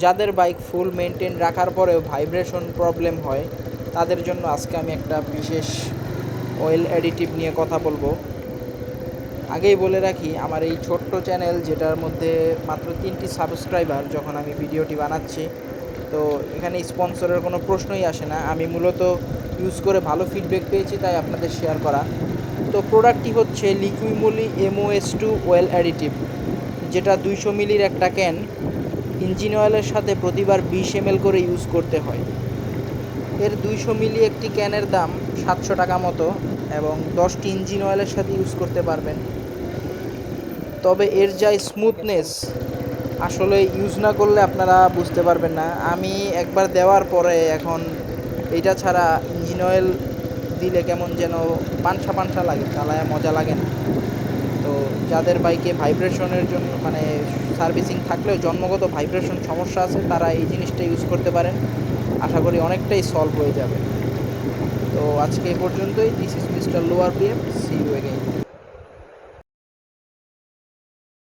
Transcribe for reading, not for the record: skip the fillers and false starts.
যাদের বাইক ফুল মেনটেন রাখার পরেও ভাইব্রেশন প্রবলেম হয়, তাদের জন্য আজকে আমি একটা বিশেষ অয়েল অ্যাডিটিভ নিয়ে কথা বলবো। আগেই বলে রাখি, আমার এই ছোট্ট চ্যানেল, যেটার মধ্যে মাত্র 3টি সাবস্ক্রাইবার, যখন আমি ভিডিওটি বানাচ্ছি, তো এখানে স্পন্সরের কোনো প্রশ্নই আসে না। আমি মূলত ইউজ করে ভালো ফিডব্যাক পেয়েছি, তাই আপনাদের শেয়ার করা। তো প্রোডাক্টটি হচ্ছে লিকুইমোলি MOS2 অয়েল অ্যাডিটিভ, যেটা 200 মিলির একটা ক্যান। ইঞ্জিন অয়েলের সাথে প্রতিবার 20 ml করে ইউজ করতে হয়। এর 200 মিলি একটি ক্যানের দাম 700 টাকা মতো, এবং 10টি ইঞ্জিন অয়েলের সাথে ইউজ করতে পারবেন। তবে এর যা স্মুথনেস, আসলে ইউজ না করলে আপনারা বুঝতে পারবেন না। আমি একবার দেওয়ার পরে এখন এইটা ছাড়া ইঞ্জিন অয়েল দিলে কেমন যেন পানসা পানসা লাগে, চালায় মজা লাগে না। তো যাদের বাইকে ভাইব্রেশনের জন্য মানে সার্ভিসিং থাকলেও জন্মগত ভাইব্রেশন সমস্যা আছে, তারা এই জিনিসটা ইউজ করতে পারেন। আশা করি অনেকটাই সলভ হয়ে যাবে। তো আজকে এই পর্যন্তই। This is mister lower PM, see you again.